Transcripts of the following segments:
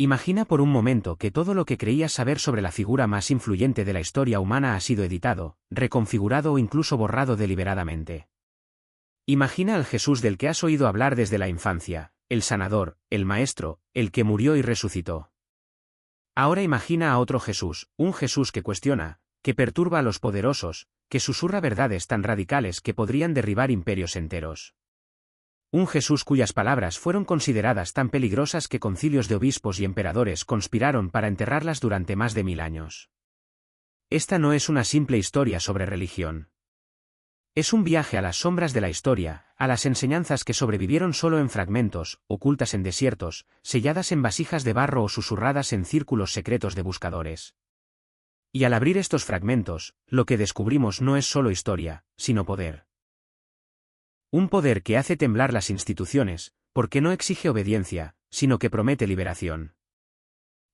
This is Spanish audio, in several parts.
Imagina por un momento que todo lo que creías saber sobre la figura más influyente de la historia humana ha sido editado, reconfigurado o incluso borrado deliberadamente. Imagina al Jesús del que has oído hablar desde la infancia, el sanador, el maestro, el que murió y resucitó. Ahora imagina a otro Jesús, un Jesús que cuestiona, que perturba a los poderosos, que susurra verdades tan radicales que podrían derribar imperios enteros. Un Jesús cuyas palabras fueron consideradas tan peligrosas que concilios de obispos y emperadores conspiraron para enterrarlas durante más de 1000 años. Esta no es una simple historia sobre religión. Es un viaje a las sombras de la historia, a las enseñanzas que sobrevivieron solo en fragmentos, ocultas en desiertos, selladas en vasijas de barro o susurradas en círculos secretos de buscadores. Y al abrir estos fragmentos, lo que descubrimos no es solo historia, sino poder. Un poder que hace temblar las instituciones, porque no exige obediencia, sino que promete liberación.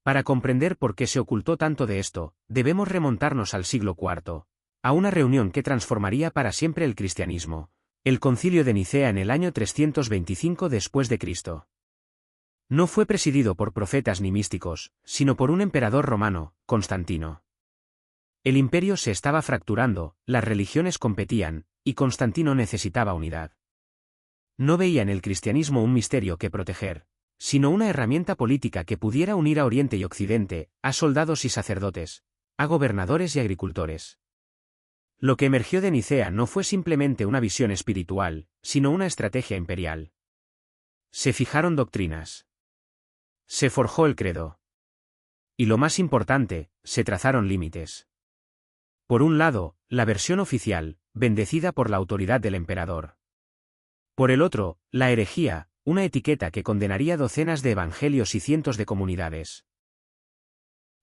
Para comprender por qué se ocultó tanto de esto, debemos remontarnos al siglo IV, a una reunión que transformaría para siempre el cristianismo, el Concilio de Nicea en el año 325 después de Cristo. No fue presidido por profetas ni místicos, sino por un emperador romano, Constantino. El imperio se estaba fracturando, las religiones competían, y Constantino necesitaba unidad. No veía en el cristianismo un misterio que proteger, sino una herramienta política que pudiera unir a Oriente y Occidente, a soldados y sacerdotes, a gobernadores y agricultores. Lo que emergió de Nicea no fue simplemente una visión espiritual, sino una estrategia imperial. Se fijaron doctrinas. Se forjó el credo. Y lo más importante, se trazaron límites. Por un lado, la versión oficial, bendecida por la autoridad del emperador. Por el otro, la herejía, una etiqueta que condenaría docenas de evangelios y cientos de comunidades.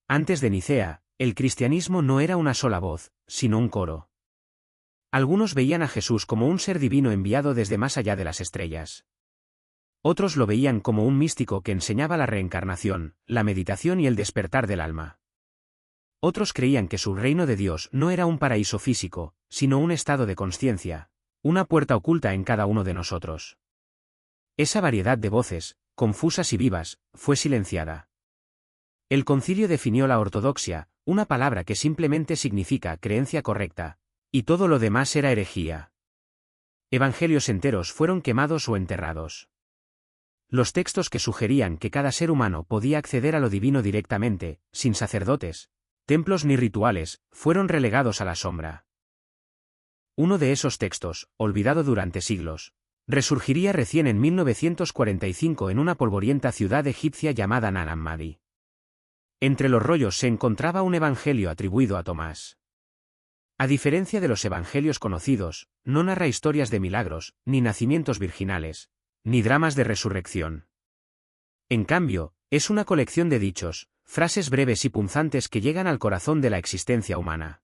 Antes de Nicea, el cristianismo no era una sola voz, sino un coro. Algunos veían a Jesús como un ser divino enviado desde más allá de las estrellas. Otros lo veían como un místico que enseñaba la reencarnación, la meditación y el despertar del alma. Otros creían que su reino de Dios no era un paraíso físico, sino un estado de consciencia, una puerta oculta en cada uno de nosotros. Esa variedad de voces, confusas y vivas, fue silenciada. El concilio definió la ortodoxia, una palabra que simplemente significa creencia correcta, y todo lo demás era herejía. Evangelios enteros fueron quemados o enterrados. Los textos que sugerían que cada ser humano podía acceder a lo divino directamente, sin sacerdotes, templos ni rituales, fueron relegados a la sombra. Uno de esos textos, olvidado durante siglos, resurgiría recién en 1945 en una polvorienta ciudad egipcia llamada Nag Hammadi. Entre los rollos se encontraba un evangelio atribuido a Tomás. A diferencia de los evangelios conocidos, no narra historias de milagros, ni nacimientos virginales, ni dramas de resurrección. En cambio, es una colección de dichos, frases breves y punzantes que llegan al corazón de la existencia humana.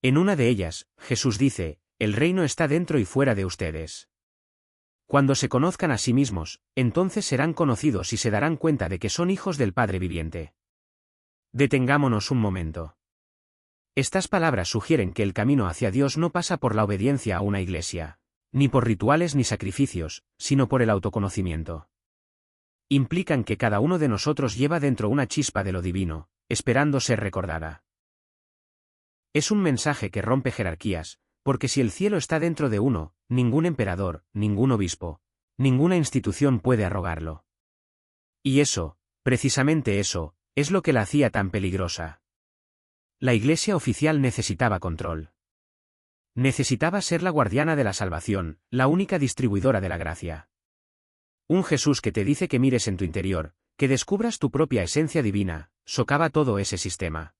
En una de ellas, Jesús dice, «El reino está dentro y fuera de ustedes». Cuando se conozcan a sí mismos, entonces serán conocidos y se darán cuenta de que son hijos del Padre viviente. Detengámonos un momento. Estas palabras sugieren que el camino hacia Dios no pasa por la obediencia a una iglesia, ni por rituales ni sacrificios, sino por el autoconocimiento. Implican que cada uno de nosotros lleva dentro una chispa de lo divino, esperando ser recordada. Es un mensaje que rompe jerarquías, porque si el cielo está dentro de uno, ningún emperador, ningún obispo, ninguna institución puede arrogarlo. Y eso, precisamente eso, es lo que la hacía tan peligrosa. La iglesia oficial necesitaba control. Necesitaba ser la guardiana de la salvación, la única distribuidora de la gracia. Un Jesús que te dice que mires en tu interior, que descubras tu propia esencia divina, socava todo ese sistema.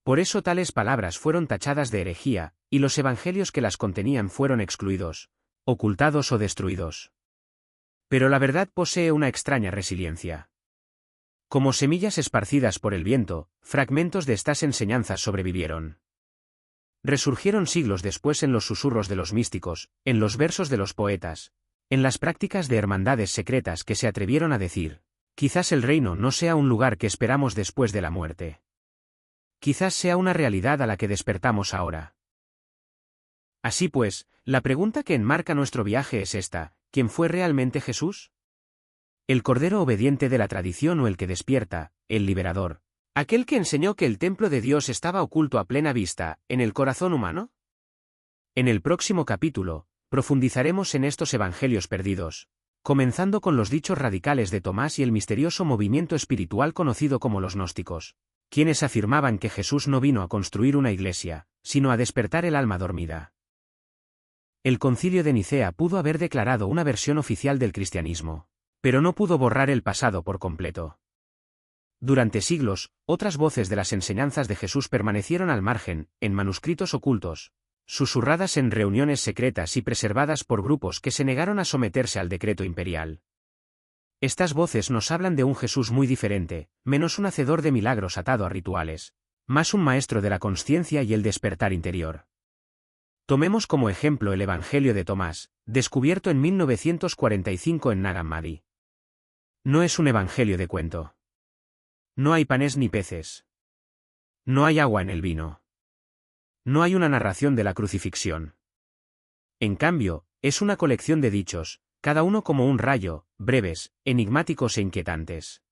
Por eso tales palabras fueron tachadas de herejía, y los evangelios que las contenían fueron excluidos, ocultados o destruidos. Pero la verdad posee una extraña resiliencia. Como semillas esparcidas por el viento, fragmentos de estas enseñanzas sobrevivieron. Resurgieron siglos después en los susurros de los místicos, en los versos de los poetas, en las prácticas de hermandades secretas que se atrevieron a decir, quizás el reino no sea un lugar que esperamos después de la muerte. Quizás sea una realidad a la que despertamos ahora. Así pues, la pregunta que enmarca nuestro viaje es esta: ¿quién fue realmente Jesús? El cordero obediente de la tradición o el que despierta, el liberador. ¿Aquel que enseñó que el templo de Dios estaba oculto a plena vista, en el corazón humano? En el próximo capítulo, profundizaremos en estos evangelios perdidos, comenzando con los dichos radicales de Tomás y el misterioso movimiento espiritual conocido como los gnósticos, quienes afirmaban que Jesús no vino a construir una iglesia, sino a despertar el alma dormida. El Concilio de Nicea pudo haber declarado una versión oficial del cristianismo, pero no pudo borrar el pasado por completo. Durante siglos, otras voces de las enseñanzas de Jesús permanecieron al margen, en manuscritos ocultos, susurradas en reuniones secretas y preservadas por grupos que se negaron a someterse al decreto imperial. Estas voces nos hablan de un Jesús muy diferente, menos un hacedor de milagros atado a rituales, más un maestro de la consciencia y el despertar interior. Tomemos como ejemplo el Evangelio de Tomás, descubierto en 1945 en Nag Hammadi. No es un evangelio de cuento. No hay panes ni peces. No hay agua en el vino. No hay una narración de la crucifixión. En cambio, es una colección de dichos, cada uno como un rayo, breves, enigmáticos e inquietantes.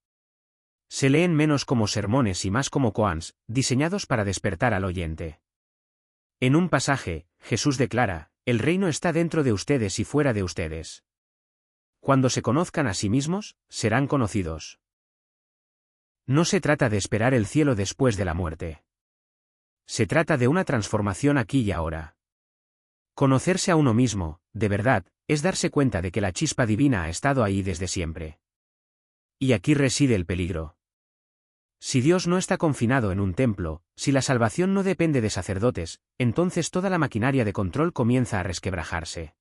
Se leen menos como sermones y más como koans, diseñados para despertar al oyente. En un pasaje, Jesús declara, el reino está dentro de ustedes y fuera de ustedes. Cuando se conozcan a sí mismos, serán conocidos. No se trata de esperar el cielo después de la muerte. Se trata de una transformación aquí y ahora. Conocerse a uno mismo, de verdad, es darse cuenta de que la chispa divina ha estado ahí desde siempre. Y aquí reside el peligro. Si Dios no está confinado en un templo, si la salvación no depende de sacerdotes, entonces toda la maquinaria de control comienza a resquebrajarse.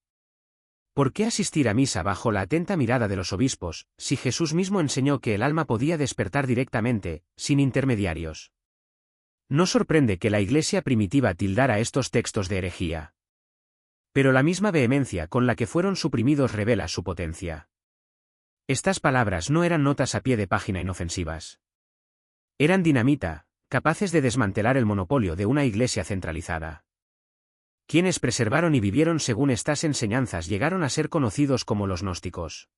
¿Por qué asistir a misa bajo la atenta mirada de los obispos, si Jesús mismo enseñó que el alma podía despertar directamente, sin intermediarios? No sorprende que la Iglesia primitiva tildara estos textos de herejía. Pero la misma vehemencia con la que fueron suprimidos revela su potencia. Estas palabras no eran notas a pie de página inofensivas. Eran dinamita, capaces de desmantelar el monopolio de una iglesia centralizada. Quienes preservaron y vivieron según estas enseñanzas llegaron a ser conocidos como los gnósticos.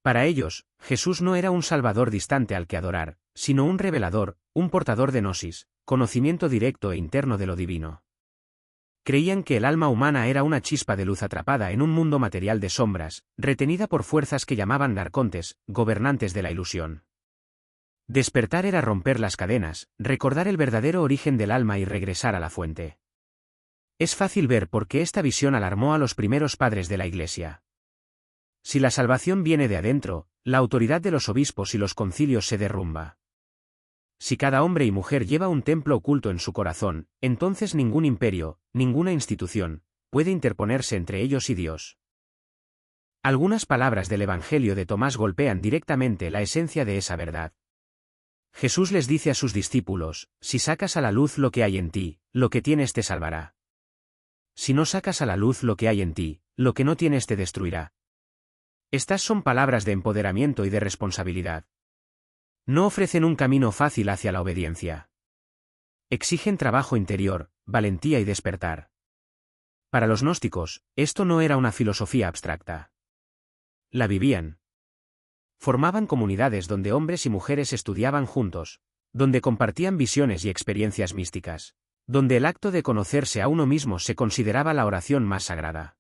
Para ellos, Jesús no era un salvador distante al que adorar, sino un revelador, un portador de gnosis, conocimiento directo e interno de lo divino. Creían que el alma humana era una chispa de luz atrapada en un mundo material de sombras, retenida por fuerzas que llamaban arcontes, gobernantes de la ilusión. Despertar era romper las cadenas, recordar el verdadero origen del alma y regresar a la fuente. Es fácil ver por qué esta visión alarmó a los primeros padres de la Iglesia. Si la salvación viene de adentro, la autoridad de los obispos y los concilios se derrumba. Si cada hombre y mujer lleva un templo oculto en su corazón, entonces ningún imperio, ninguna institución, puede interponerse entre ellos y Dios. Algunas palabras del Evangelio de Tomás golpean directamente la esencia de esa verdad. Jesús les dice a sus discípulos, si sacas a la luz lo que hay en ti, lo que tienes te salvará. Si no sacas a la luz lo que hay en ti, lo que no tienes te destruirá. Estas son palabras de empoderamiento y de responsabilidad. No ofrecen un camino fácil hacia la obediencia. Exigen trabajo interior, valentía y despertar. Para los gnósticos, esto no era una filosofía abstracta. La vivían. Formaban comunidades donde hombres y mujeres estudiaban juntos, donde compartían visiones y experiencias místicas, donde el acto de conocerse a uno mismo se consideraba la oración más sagrada.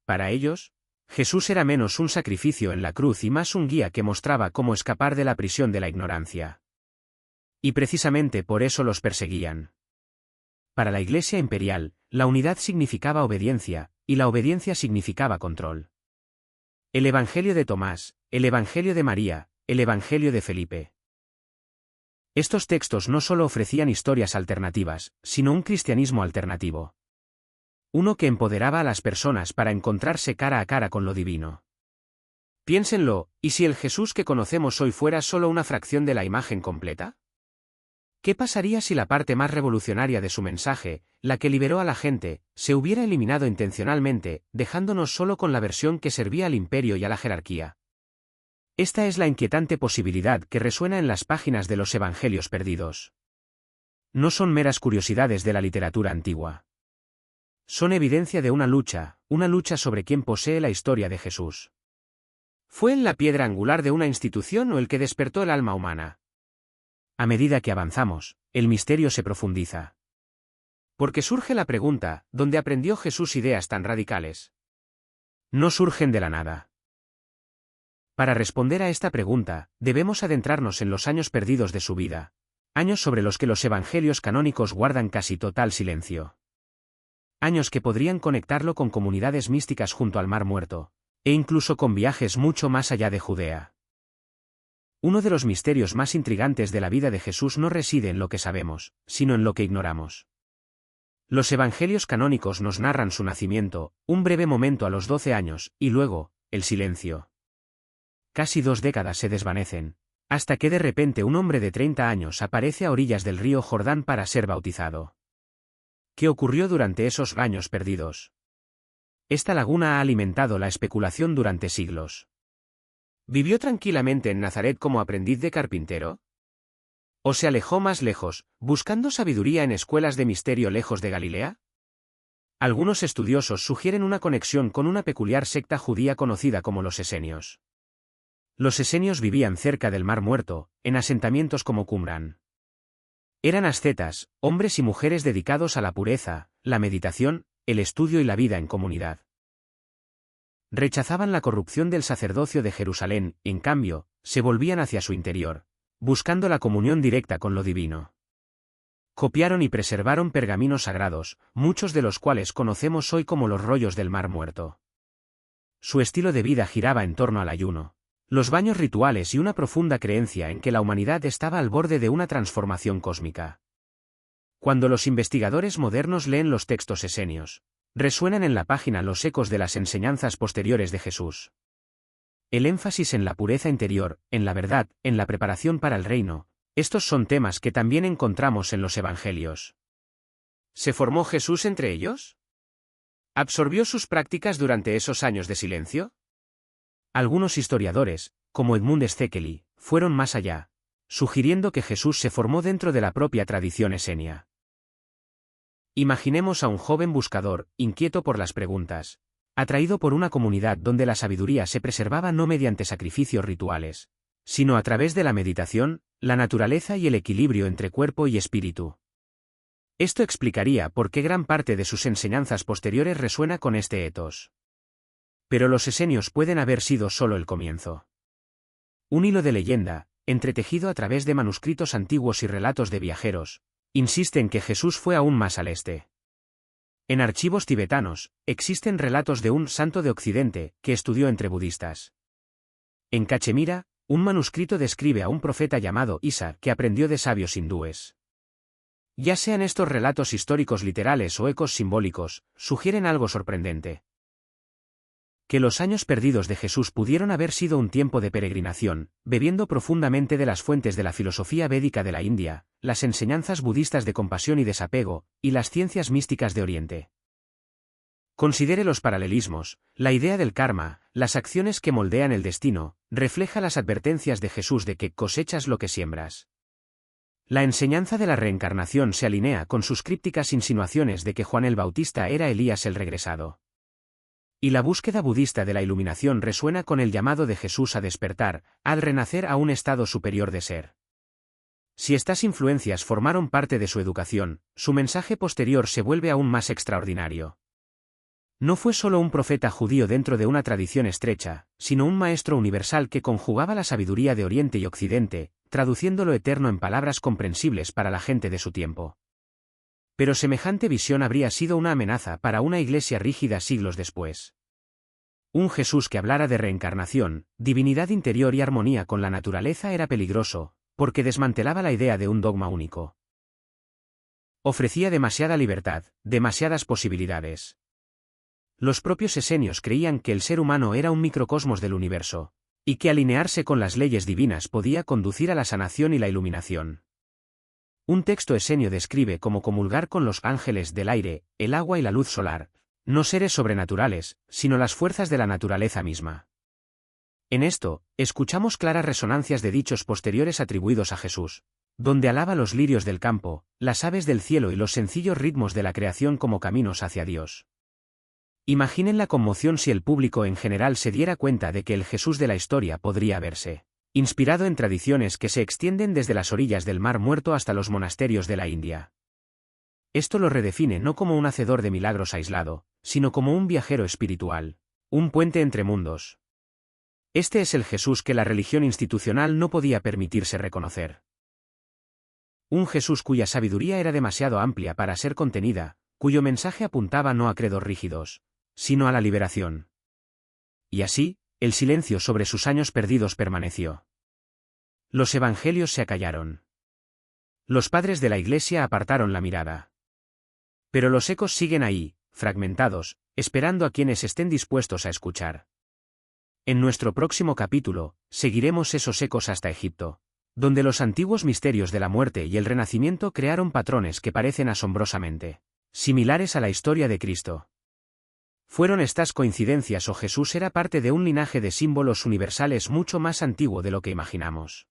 Para ellos, Jesús era menos un sacrificio en la cruz y más un guía que mostraba cómo escapar de la prisión de la ignorancia. Y precisamente por eso los perseguían. Para la Iglesia imperial, la unidad significaba obediencia, y la obediencia significaba control. El Evangelio de Tomás, el Evangelio de María, el Evangelio de Felipe. Estos textos no solo ofrecían historias alternativas, sino un cristianismo alternativo. Uno que empoderaba a las personas para encontrarse cara a cara con lo divino. Piénsenlo, ¿y si el Jesús que conocemos hoy fuera solo una fracción de la imagen completa? ¿Qué pasaría si la parte más revolucionaria de su mensaje, la que liberó a la gente, se hubiera eliminado intencionalmente, dejándonos solo con la versión que servía al imperio y a la jerarquía? Esta es la inquietante posibilidad que resuena en las páginas de los Evangelios perdidos. No son meras curiosidades de la literatura antigua. Son evidencia de una lucha sobre quién posee la historia de Jesús. ¿Fue él la piedra angular de una institución o el que despertó el alma humana? A medida que avanzamos, el misterio se profundiza. Porque surge la pregunta, ¿dónde aprendió Jesús ideas tan radicales? No surgen de la nada. Para responder a esta pregunta, debemos adentrarnos en los años perdidos de su vida, años sobre los que los evangelios canónicos guardan casi total silencio. Años que podrían conectarlo con comunidades místicas junto al Mar Muerto, e incluso con viajes mucho más allá de Judea. Uno de los misterios más intrigantes de la vida de Jesús no reside en lo que sabemos, sino en lo que ignoramos. Los evangelios canónicos nos narran su nacimiento, un breve momento a los 12 años, y luego, el silencio. Casi 2 décadas se desvanecen, hasta que de repente un hombre de 30 años aparece a orillas del río Jordán para ser bautizado. ¿Qué ocurrió durante esos años perdidos? Esta laguna ha alimentado la especulación durante siglos. ¿Vivió tranquilamente en Nazaret como aprendiz de carpintero? ¿O se alejó más lejos, buscando sabiduría en escuelas de misterio lejos de Galilea? Algunos estudiosos sugieren una conexión con una peculiar secta judía conocida como los esenios. Los esenios vivían cerca del Mar Muerto, en asentamientos como Qumran. Eran ascetas, hombres y mujeres dedicados a la pureza, la meditación, el estudio y la vida en comunidad. Rechazaban la corrupción del sacerdocio de Jerusalén, y en cambio, se volvían hacia su interior, buscando la comunión directa con lo divino. Copiaron y preservaron pergaminos sagrados, muchos de los cuales conocemos hoy como los rollos del Mar Muerto. Su estilo de vida giraba en torno al ayuno, los baños rituales y una profunda creencia en que la humanidad estaba al borde de una transformación cósmica. Cuando los investigadores modernos leen los textos esenios, resuenan en la página los ecos de las enseñanzas posteriores de Jesús. El énfasis en la pureza interior, en la verdad, en la preparación para el reino, estos son temas que también encontramos en los evangelios. ¿Se formó Jesús entre ellos? ¿Absorbió sus prácticas durante esos años de silencio? Algunos historiadores, como Edmund Szekely, fueron más allá, sugiriendo que Jesús se formó dentro de la propia tradición esenia. Imaginemos a un joven buscador, inquieto por las preguntas, atraído por una comunidad donde la sabiduría se preservaba no mediante sacrificios rituales, sino a través de la meditación, la naturaleza y el equilibrio entre cuerpo y espíritu. Esto explicaría por qué gran parte de sus enseñanzas posteriores resuena con este etos. Pero los esenios pueden haber sido solo el comienzo. Un hilo de leyenda, entretejido a través de manuscritos antiguos y relatos de viajeros, insiste en que Jesús fue aún más al este. En archivos tibetanos, existen relatos de un santo de Occidente que estudió entre budistas. En Cachemira, un manuscrito describe a un profeta llamado Isa que aprendió de sabios hindúes. Ya sean estos relatos históricos literales o ecos simbólicos, sugieren algo sorprendente. Que los años perdidos de Jesús pudieron haber sido un tiempo de peregrinación, bebiendo profundamente de las fuentes de la filosofía védica de la India, las enseñanzas budistas de compasión y desapego, y las ciencias místicas de Oriente. Considere los paralelismos, la idea del karma, las acciones que moldean el destino, refleja las advertencias de Jesús de que cosechas lo que siembras. La enseñanza de la reencarnación se alinea con sus crípticas insinuaciones de que Juan el Bautista era Elías el regresado. Y la búsqueda budista de la iluminación resuena con el llamado de Jesús a despertar, al renacer a un estado superior de ser. Si estas influencias formaron parte de su educación, su mensaje posterior se vuelve aún más extraordinario. No fue solo un profeta judío dentro de una tradición estrecha, sino un maestro universal que conjugaba la sabiduría de Oriente y Occidente, traduciendo lo eterno en palabras comprensibles para la gente de su tiempo. Pero semejante visión habría sido una amenaza para una iglesia rígida siglos después. Un Jesús que hablara de reencarnación, divinidad interior y armonía con la naturaleza era peligroso, porque desmantelaba la idea de un dogma único. Ofrecía demasiada libertad, demasiadas posibilidades. Los propios esenios creían que el ser humano era un microcosmos del universo, y que alinearse con las leyes divinas podía conducir a la sanación y la iluminación. Un texto esenio describe cómo comulgar con los ángeles del aire, el agua y la luz solar, no seres sobrenaturales, sino las fuerzas de la naturaleza misma. En esto, escuchamos claras resonancias de dichos posteriores atribuidos a Jesús, donde alaba los lirios del campo, las aves del cielo y los sencillos ritmos de la creación como caminos hacia Dios. Imaginen la conmoción si el público en general se diera cuenta de que el Jesús de la historia podría verse inspirado en tradiciones que se extienden desde las orillas del Mar Muerto hasta los monasterios de la India. Esto lo redefine no como un hacedor de milagros aislado, sino como un viajero espiritual, un puente entre mundos. Este es el Jesús que la religión institucional no podía permitirse reconocer. Un Jesús cuya sabiduría era demasiado amplia para ser contenida, cuyo mensaje apuntaba no a credos rígidos, sino a la liberación. Y así, el silencio sobre sus años perdidos permaneció. Los evangelios se acallaron. Los padres de la Iglesia apartaron la mirada. Pero los ecos siguen ahí, fragmentados, esperando a quienes estén dispuestos a escuchar. En nuestro próximo capítulo, seguiremos esos ecos hasta Egipto, donde los antiguos misterios de la muerte y el renacimiento crearon patrones que parecen asombrosamente similares a la historia de Cristo. ¿Fueron estas coincidencias o Jesús era parte de un linaje de símbolos universales mucho más antiguo de lo que imaginamos?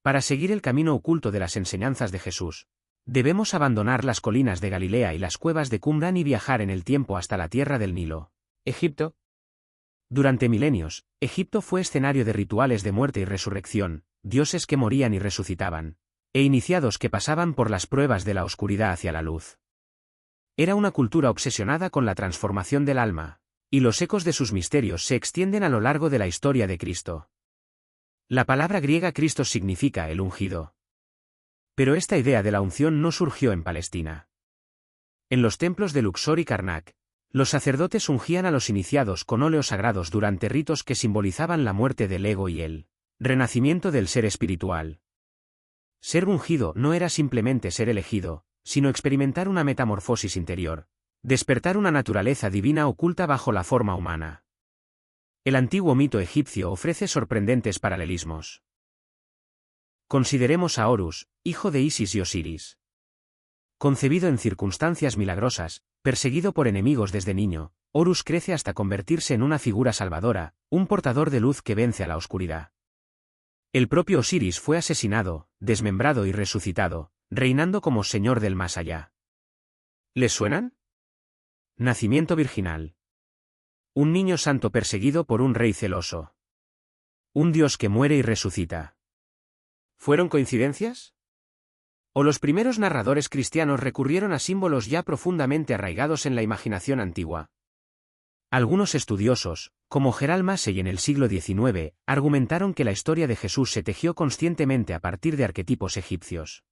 Para seguir el camino oculto de las enseñanzas de Jesús, debemos abandonar las colinas de Galilea y las cuevas de Qumrán y viajar en el tiempo hasta la tierra del Nilo, Egipto. Durante milenios, Egipto fue escenario de rituales de muerte y resurrección, dioses que morían y resucitaban, e iniciados que pasaban por las pruebas de la oscuridad hacia la luz. Era una cultura obsesionada con la transformación del alma, y los ecos de sus misterios se extienden a lo largo de la historia de Cristo. La palabra griega Cristo significa el ungido. Pero esta idea de la unción no surgió en Palestina. En los templos de Luxor y Karnak, los sacerdotes ungían a los iniciados con óleos sagrados durante ritos que simbolizaban la muerte del ego y el renacimiento del ser espiritual. Ser ungido no era simplemente ser elegido, sino experimentar una metamorfosis interior, despertar una naturaleza divina oculta bajo la forma humana. El antiguo mito egipcio ofrece sorprendentes paralelismos. Consideremos a Horus, hijo de Isis y Osiris. Concebido en circunstancias milagrosas, perseguido por enemigos desde niño, Horus crece hasta convertirse en una figura salvadora, un portador de luz que vence a la oscuridad. El propio Osiris fue asesinado, desmembrado y resucitado, reinando como señor del más allá. ¿Les suenan? Nacimiento virginal. Un niño santo perseguido por un rey celoso. Un dios que muere y resucita. ¿Fueron coincidencias? ¿O los primeros narradores cristianos recurrieron a símbolos ya profundamente arraigados en la imaginación antigua? Algunos estudiosos, como Gerald Massey en el siglo XIX, argumentaron que la historia de Jesús se tejió conscientemente a partir de arquetipos egipcios.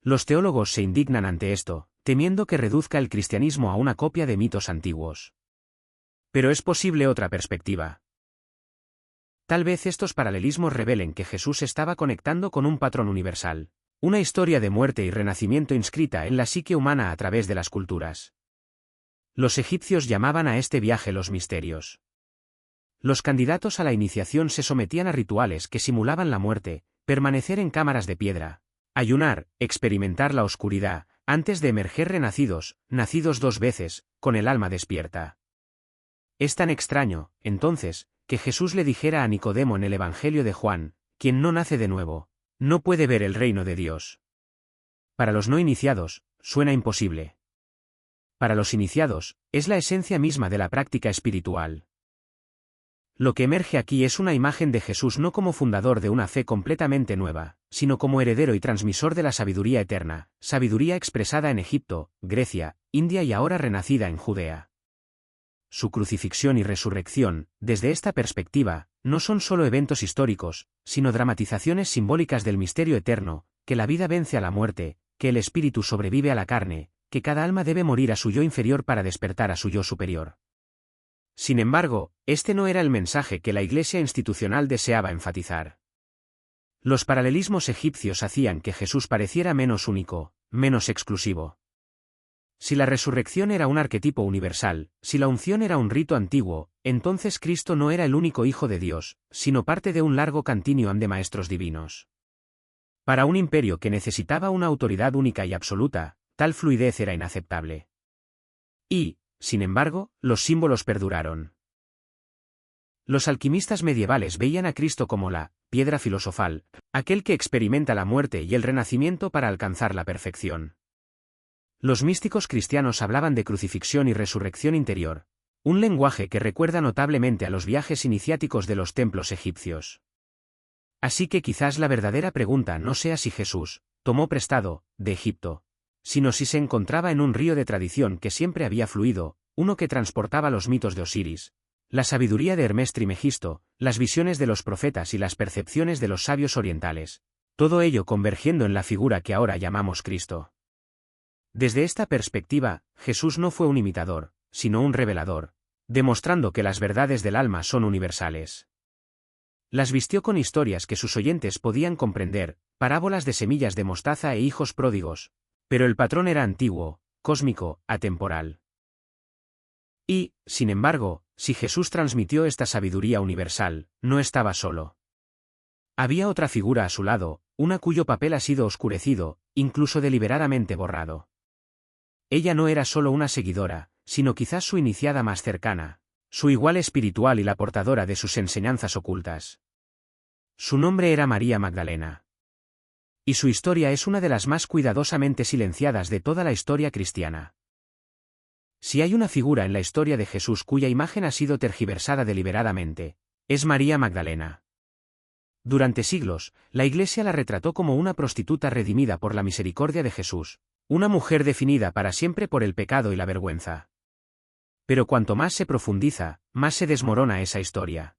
Los teólogos se indignan ante esto, temiendo que reduzca el cristianismo a una copia de mitos antiguos. Pero es posible otra perspectiva. Tal vez estos paralelismos revelen que Jesús estaba conectando con un patrón universal, una historia de muerte y renacimiento inscrita en la psique humana a través de las culturas. Los egipcios llamaban a este viaje los misterios. Los candidatos a la iniciación se sometían a rituales que simulaban la muerte, permanecer en cámaras de piedra, ayunar, experimentar la oscuridad, antes de emerger renacidos, nacidos dos veces, con el alma despierta. Es tan extraño, entonces, que Jesús le dijera a Nicodemo en el Evangelio de Juan, quien no nace de nuevo, no puede ver el reino de Dios. Para los no iniciados, suena imposible. Para los iniciados, es la esencia misma de la práctica espiritual. Lo que emerge aquí es una imagen de Jesús no como fundador de una fe completamente nueva, sino como heredero y transmisor de la sabiduría eterna, sabiduría expresada en Egipto, Grecia, India y ahora renacida en Judea. Su crucifixión y resurrección, desde esta perspectiva, no son solo eventos históricos, sino dramatizaciones simbólicas del misterio eterno, que la vida vence a la muerte, que el espíritu sobrevive a la carne, que cada alma debe morir a su yo inferior para despertar a su yo superior. Sin embargo, este no era el mensaje que la Iglesia institucional deseaba enfatizar. Los paralelismos egipcios hacían que Jesús pareciera menos único, menos exclusivo. Si la resurrección era un arquetipo universal, si la unción era un rito antiguo, entonces Cristo no era el único Hijo de Dios, sino parte de un largo continuum de maestros divinos. Para un imperio que necesitaba una autoridad única y absoluta, tal fluidez era inaceptable. Y, sin embargo, los símbolos perduraron. Los alquimistas medievales veían a Cristo como la piedra filosofal, aquel que experimenta la muerte y el renacimiento para alcanzar la perfección. Los místicos cristianos hablaban de crucifixión y resurrección interior, Un lenguaje que recuerda notablemente a los viajes iniciáticos de los templos egipcios. Así que quizás la verdadera pregunta no sea si Jesús tomó prestado de Egipto, sino si se encontraba en un río de tradición que siempre había fluido, uno que transportaba los mitos de Osiris, la sabiduría de Hermes Trismegisto, las visiones de los profetas y las percepciones de los sabios orientales, todo ello convergiendo en la figura que ahora llamamos Cristo. Desde esta perspectiva, Jesús no fue un imitador, sino un revelador, demostrando que las verdades del alma son universales. Las vistió con historias que sus oyentes podían comprender, parábolas de semillas de mostaza e hijos pródigos, pero el patrón era antiguo, cósmico, atemporal. Y, sin embargo, si Jesús transmitió esta sabiduría universal, no estaba solo. Había otra figura a su lado, una cuyo papel ha sido oscurecido, incluso deliberadamente borrado. Ella no era solo una seguidora, sino quizás su iniciada más cercana, su igual espiritual y la portadora de sus enseñanzas ocultas. Su nombre era María Magdalena. Y su historia es una de las más cuidadosamente silenciadas de toda la historia cristiana. Si hay una figura en la historia de Jesús cuya imagen ha sido tergiversada deliberadamente, es María Magdalena. Durante siglos, la Iglesia la retrató como una prostituta redimida por la misericordia de Jesús, una mujer definida para siempre por el pecado y la vergüenza. Pero cuanto más se profundiza, más se desmorona esa historia.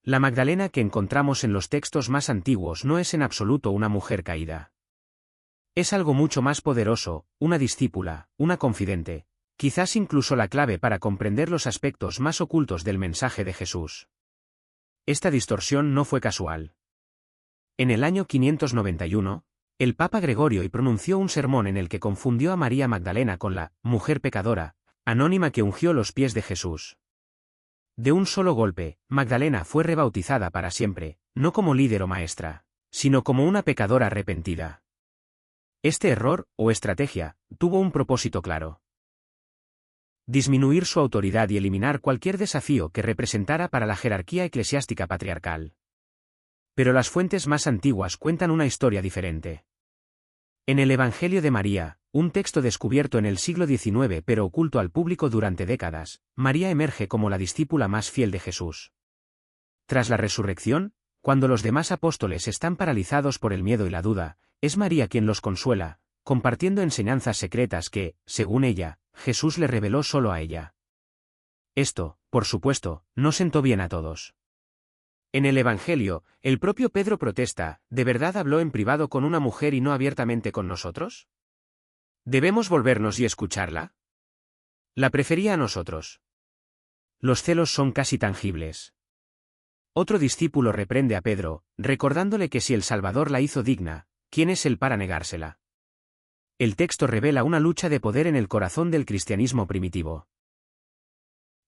La Magdalena que encontramos en los textos más antiguos no es en absoluto una mujer caída. Es algo mucho más poderoso, una discípula, una confidente, quizás incluso la clave para comprender los aspectos más ocultos del mensaje de Jesús. Esta distorsión no fue casual. En el año 591, el Papa Gregorio I pronunció un sermón en el que confundió a María Magdalena con la mujer pecadora, anónima que ungió los pies de Jesús. De un solo golpe, Magdalena fue rebautizada para siempre, no como líder o maestra, sino como una pecadora arrepentida. Este error, o estrategia, tuvo un propósito claro: disminuir su autoridad y eliminar cualquier desafío que representara para la jerarquía eclesiástica patriarcal. Pero las fuentes más antiguas cuentan una historia diferente. En el Evangelio de María, un texto descubierto en el siglo XIX pero oculto al público durante décadas, María emerge como la discípula más fiel de Jesús. Tras la resurrección, cuando los demás apóstoles están paralizados por el miedo y la duda, es María quien los consuela, compartiendo enseñanzas secretas que, según ella, Jesús le reveló solo a ella. Esto, por supuesto, no sentó bien a todos. En el Evangelio, el propio Pedro protesta: ¿de verdad habló en privado con una mujer y no abiertamente con nosotros? ¿Debemos volvernos y escucharla? La prefería a nosotros. Los celos son casi tangibles. Otro discípulo reprende a Pedro, recordándole que si el Salvador la hizo digna, ¿quién es él para negársela? El texto revela una lucha de poder en el corazón del cristianismo primitivo.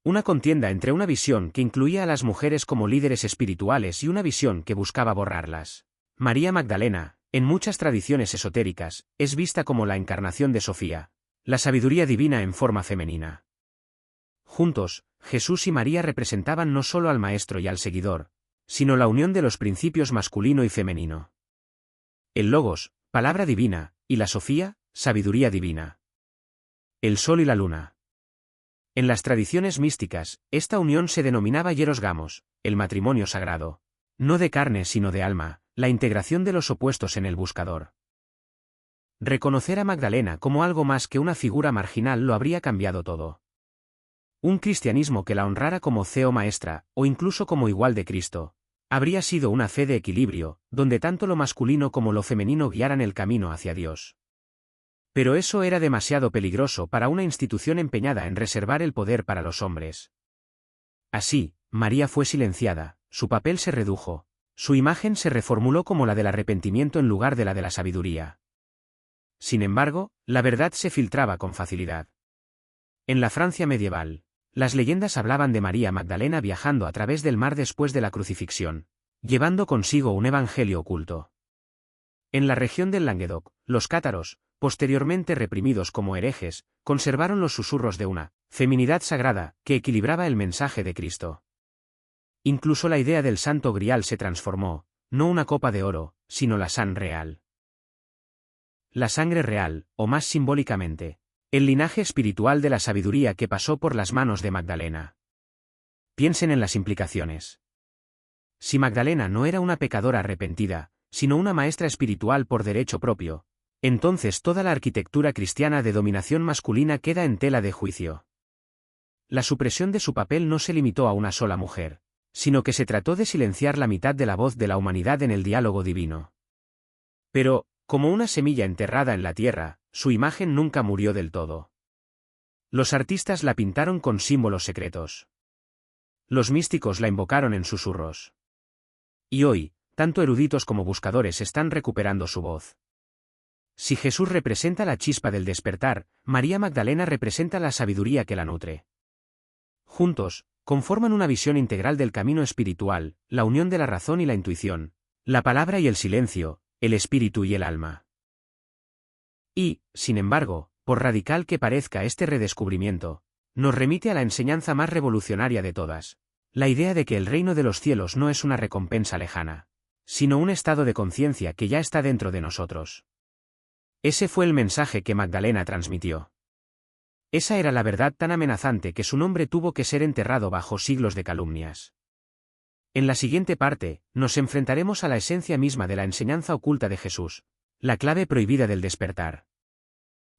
Una contienda entre una visión que incluía a las mujeres como líderes espirituales y una visión que buscaba borrarlas. María Magdalena, en muchas tradiciones esotéricas, es vista como la encarnación de Sofía, la sabiduría divina en forma femenina. Juntos, Jesús y María representaban no solo al maestro y al seguidor, sino la unión de los principios masculino y femenino. El Logos, palabra divina, y la Sofía, sabiduría divina. El sol y la luna. En las tradiciones místicas, esta unión se denominaba hieros gamos, el matrimonio sagrado. No de carne sino de alma, la integración de los opuestos en el buscador. Reconocer a Magdalena como algo más que una figura marginal lo habría cambiado todo. Un cristianismo que la honrara como CEO maestra, o incluso como igual de Cristo, habría sido una fe de equilibrio, donde tanto lo masculino como lo femenino guiaran el camino hacia Dios. Pero eso era demasiado peligroso para una institución empeñada en reservar el poder para los hombres. Así, María fue silenciada, su papel se redujo, su imagen se reformuló como la del arrepentimiento en lugar de la de la sabiduría. Sin embargo, la verdad se filtraba con facilidad. En la Francia medieval, las leyendas hablaban de María Magdalena viajando a través del mar después de la crucifixión, llevando consigo un evangelio oculto. En la región del Languedoc, los cátaros, posteriormente reprimidos como herejes, conservaron los susurros de una feminidad sagrada que equilibraba el mensaje de Cristo. Incluso la idea del Santo Grial se transformó, no una copa de oro, sino la sangre real. La sangre real, o más simbólicamente, El linaje espiritual de la sabiduría que pasó por las manos de Magdalena. Piensen en las implicaciones. Si Magdalena no era una pecadora arrepentida, sino una maestra espiritual por derecho propio, entonces toda la arquitectura cristiana de dominación masculina queda en tela de juicio. La supresión de su papel no se limitó a una sola mujer, sino que se trató de silenciar la mitad de la voz de la humanidad en el diálogo divino. Pero, como una semilla enterrada en la tierra, su imagen nunca murió del todo. Los artistas la pintaron con símbolos secretos. Los místicos la invocaron en susurros. Y hoy, tanto eruditos como buscadores están recuperando su voz. Si Jesús representa la chispa del despertar, María Magdalena representa la sabiduría que la nutre. Juntos, conforman una visión integral del camino espiritual, la unión de la razón y la intuición, la palabra y el silencio, el espíritu y el alma. Y, sin embargo, por radical que parezca este redescubrimiento, nos remite a la enseñanza más revolucionaria de todas, la idea de que el reino de los cielos no es una recompensa lejana, sino un estado de conciencia que ya está dentro de nosotros. Ese fue el mensaje que Magdalena transmitió. Esa era la verdad tan amenazante que su nombre tuvo que ser enterrado bajo siglos de calumnias. En la siguiente parte, nos enfrentaremos a la esencia misma de la enseñanza oculta de Jesús, la clave prohibida del despertar.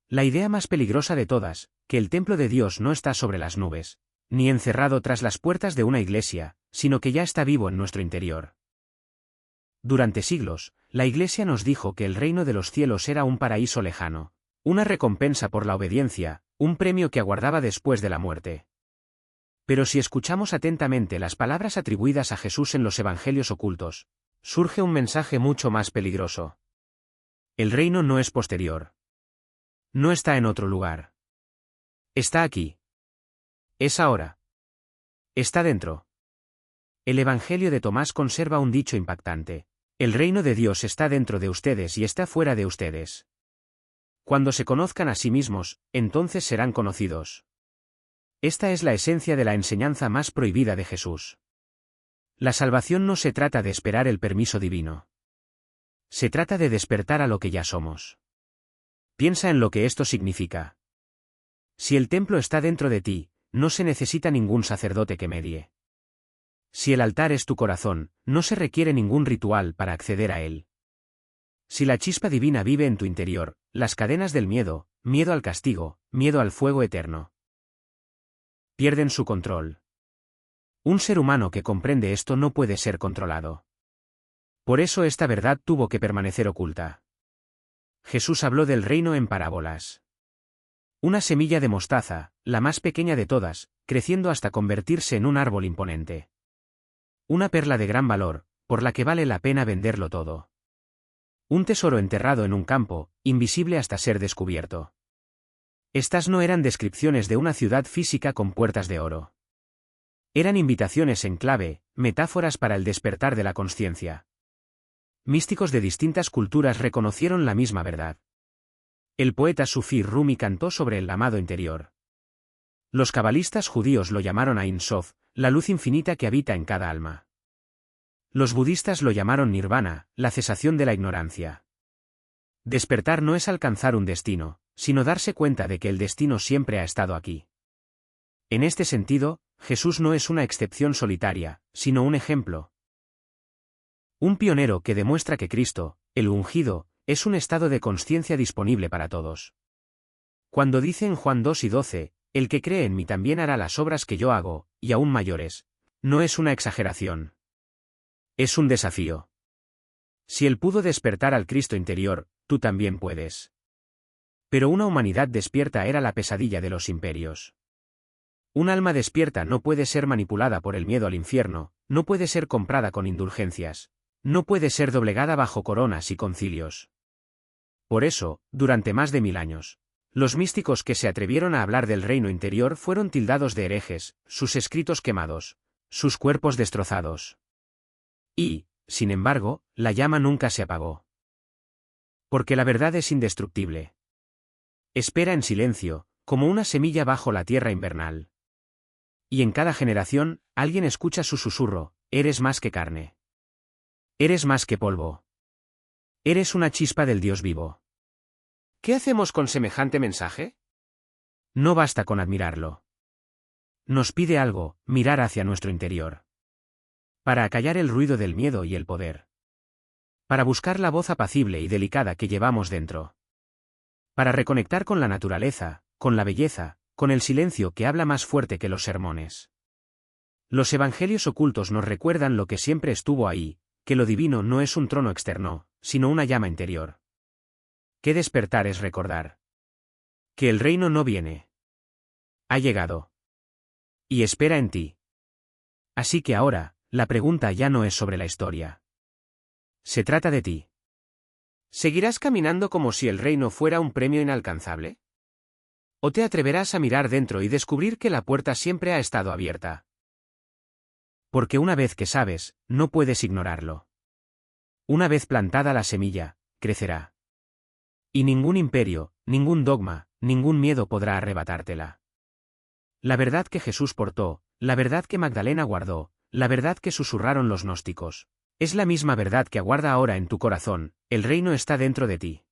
La idea más peligrosa de todas, que el templo de Dios no está sobre las nubes, ni encerrado tras las puertas de una iglesia, sino que ya está vivo en nuestro interior. Durante siglos, la Iglesia nos dijo que el reino de los cielos era un paraíso lejano, una recompensa por la obediencia, un premio que aguardaba después de la muerte. Pero si escuchamos atentamente las palabras atribuidas a Jesús en los evangelios ocultos, surge un mensaje mucho más peligroso. El reino no es posterior. No está en otro lugar. Está aquí. Es ahora. Está dentro. El Evangelio de Tomás conserva un dicho impactante. El reino de Dios está dentro de ustedes y está fuera de ustedes. Cuando se conozcan a sí mismos, entonces serán conocidos. Esta es la esencia de la enseñanza más prohibida de Jesús. La salvación no se trata de esperar el permiso divino. Se trata de despertar a lo que ya somos. Piensa en lo que esto significa. Si el templo está dentro de ti, no se necesita ningún sacerdote que medie. Si el altar es tu corazón, no se requiere ningún ritual para acceder a él. Si la chispa divina vive en tu interior, las cadenas del miedo, miedo al castigo, miedo al fuego eterno, pierden su control. Un ser humano que comprende esto no puede ser controlado. Por eso esta verdad tuvo que permanecer oculta. Jesús habló del reino en parábolas. Una semilla de mostaza, la más pequeña de todas, creciendo hasta convertirse en un árbol imponente. Una perla de gran valor, por la que vale la pena venderlo todo. Un tesoro enterrado en un campo, invisible hasta ser descubierto. Estas no eran descripciones de una ciudad física con puertas de oro. Eran invitaciones en clave, metáforas para el despertar de la consciencia. Místicos de distintas culturas reconocieron la misma verdad. El poeta sufí Rumi cantó sobre el amado interior. Los cabalistas judíos lo llamaron Ein Sof, la luz infinita que habita en cada alma. Los budistas lo llamaron Nirvana, la cesación de la ignorancia. Despertar no es alcanzar un destino, sino darse cuenta de que el destino siempre ha estado aquí. En este sentido, Jesús no es una excepción solitaria, sino un ejemplo. Un pionero que demuestra que Cristo, el ungido, es un estado de consciencia disponible para todos. Cuando dice en Juan 2:12, el que cree en mí también hará las obras que yo hago, y aún mayores, no es una exageración. Es un desafío. Si él pudo despertar al Cristo interior, tú también puedes. Pero una humanidad despierta era la pesadilla de los imperios. Un alma despierta no puede ser manipulada por el miedo al infierno, no puede ser comprada con indulgencias, no puede ser doblegada bajo coronas y concilios. Por eso, durante más de 1000 años, los místicos que se atrevieron a hablar del reino interior fueron tildados de herejes, sus escritos quemados, sus cuerpos destrozados. Y, sin embargo, la llama nunca se apagó. Porque la verdad es indestructible. Espera en silencio, como una semilla bajo la tierra invernal. Y en cada generación, alguien escucha su susurro, eres más que carne. Eres más que polvo. Eres una chispa del Dios vivo. ¿Qué hacemos con semejante mensaje? No basta con admirarlo. Nos pide algo, mirar hacia nuestro interior. Para acallar el ruido del miedo y el poder. Para buscar la voz apacible y delicada que llevamos dentro. Para reconectar con la naturaleza, con la belleza, con el silencio que habla más fuerte que los sermones. Los evangelios ocultos nos recuerdan lo que siempre estuvo ahí, que lo divino no es un trono externo, sino una llama interior. Qué despertar es recordar. Que el reino no viene. Ha llegado. Y espera en ti. Así que ahora, la pregunta ya no es sobre la historia. Se trata de ti. ¿Seguirás caminando como si el reino fuera un premio inalcanzable? ¿O te atreverás a mirar dentro y descubrir que la puerta siempre ha estado abierta? Porque una vez que sabes, no puedes ignorarlo. Una vez plantada la semilla, crecerá. Y ningún imperio, ningún dogma, ningún miedo podrá arrebatártela. La verdad que Jesús portó, la verdad que Magdalena guardó, la verdad que susurraron los gnósticos, es la misma verdad que aguarda ahora en tu corazón, el reino está dentro de ti.